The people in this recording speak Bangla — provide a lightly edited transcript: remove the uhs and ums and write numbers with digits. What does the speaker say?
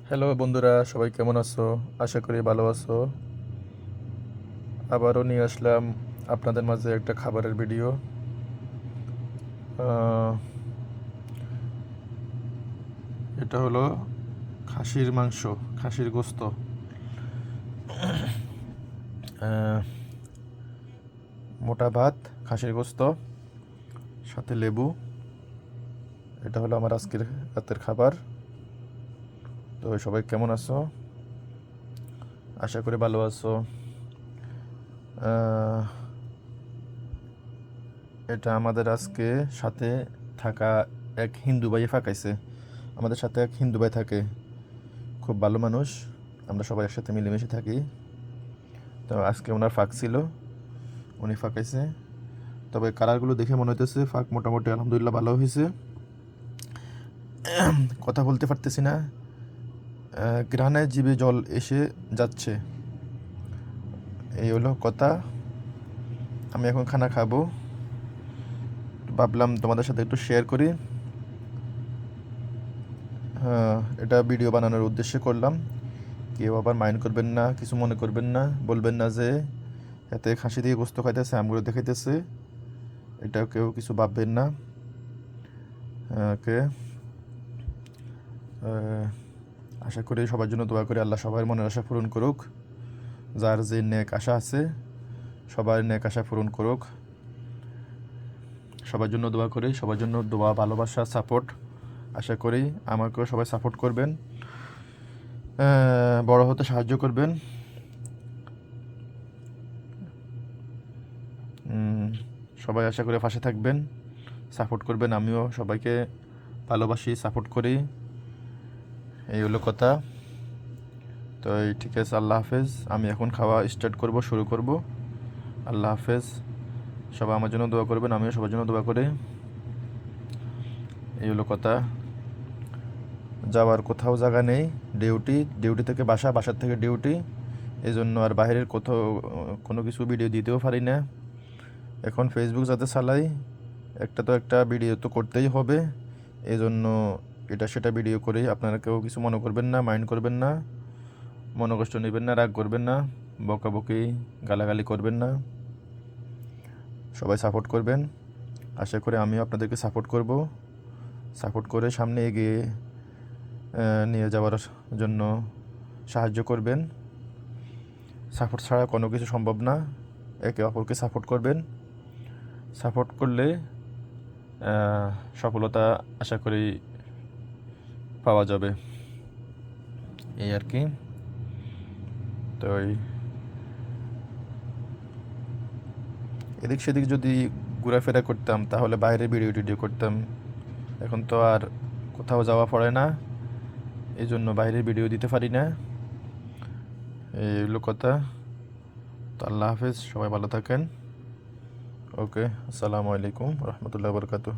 হ্যালো বন্ধুরা, সবাই কেমন আছো? আশা করি ভালো আছো। আবারও নিয়ে আসলাম আপনাদের মাঝে একটা খাবারের ভিডিও। আহ, এটা হলো খাসির মাংস, খাসির গোস্ত, আহ, মোটা ভাত, খাসির গোস্ত, সাথে লেবু। এটা হলো আমার আজকের রাতের খাবার। তো সবাই কেমন আছো? আশা করি ভালো আছো। আহ, এটা আমাদের আজকে সাথে থাকা এক হিন্দু ভাই ফাঁকাইছে। আমাদের সাথে এক হিন্দু ভাই থাকে, খুব ভালো মানুষ। আমরা সবাই একসাথে মিলেমিশে থাকি। তো আজকে ওনার ফাঁক ছিল, উনি ফাঁকাইছে। তবে কালারগুলো দেখে মনে হইতেছে ফাঁক মোটামুটি আলহামদুলিল্লাহ ভালো হয়েছে। কথা বলতে পারতেছি না, ঘ্রাণে জিভে জল এসে যাচ্ছে। এই হলো কথা। আমি এখন খানা খাবো, ভাবলাম তোমাদের সাথে একটু শেয়ার করি। হ্যাঁ, এটা ভিডিও বানানোর উদ্দেশ্যে করলাম। কেউ আবার মাইন্ড করবেন না, কিছু মনে করবেন না, বলবেন না যে এতে খাসি দিয়ে গোস্ত খাইতেছে, আমগুলো দেখাইতেছে। এটা কেউ কিছু ভাববেন না। ওকে। আশা করি সবার জন্য দোয়া করি, আল্লাহ সবার মনের আশা পূরণ করুক। যার যে নেক আশা আছে, সবার নেক আশা পূরণ করুক। সবার জন্য দোয়া করি, সবার জন্য দোয়া, ভালোবাসা, সাপোর্ট আশা করি। আমাকেও সবাই সাপোর্ট করবেন, বড় হতে সাহায্য করবেন। সবাই আশা করি পাশে থাকবেন, সাপোর্ট করবেন। আমিও সবাইকে ভালোবাসি, সাপোর্ট করি। এই হলো কথা। তো এই ঠিক আছে, আল্লাহ হাফেজ। আমি এখন খাওয়া স্টার্ট করব, শুরু করব। আল্লাহ হাফেজ। সবাই আমার জন্য দোয়া করবেন, আমিও সবার জন্য দোয়া করি। এই হলো কথা। যাওয়ার কোথাও জায়গা নেই, ডিউটি, ডিউটি থেকে বাসা, বাসার থেকে ডিউটি। এই জন্য আর বাইরের কোথাও কোনো কিছু ভিডিও দিতেও পারি না। এখন ফেসবুক যাতে চালাই, একটা তো একটা ভিডিও তো করতেই হবে। এই জন্য এটা সেটা ভিডিও করি। আপনারা কেউ কিছু মনে করবেন না, মাইন্ড করবেন না, মনোকষ্ট নেবেন না, রাগ করবেন না, বকাবকি গালাগালি করবেন না। সবাই সাপোর্ট করবেন। আশা করি আমিও আপনাদেরকে সাপোর্ট করব। সাপোর্ট করে সামনে এগিয়ে নিয়ে যাওয়ার জন্য সাহায্য করবেন। সাপোর্ট ছাড়া কোনো কিছু সম্ভব না। একে অপরকে সাপোর্ট করবেন। সাপোর্ট করলে সফলতা আশা করি পাওয়া যাবে। এই আর কি। তো এদিক সেদিক যদি ঘোরাফেরা করতাম তাহলে বাইরে ভিডিও টিডিও করতাম। এখন তো আর কোথাও যাওয়া পড়ে না, এই জন্য বাইরের ভিডিও দিতে পারি না। এই হলো কথা। তো আল্লাহ হাফেজ, সবাই ভালো থাকেন। ওকে, আসসালামু আলাইকুম রহমতুল্লাহ বরকাতুহ।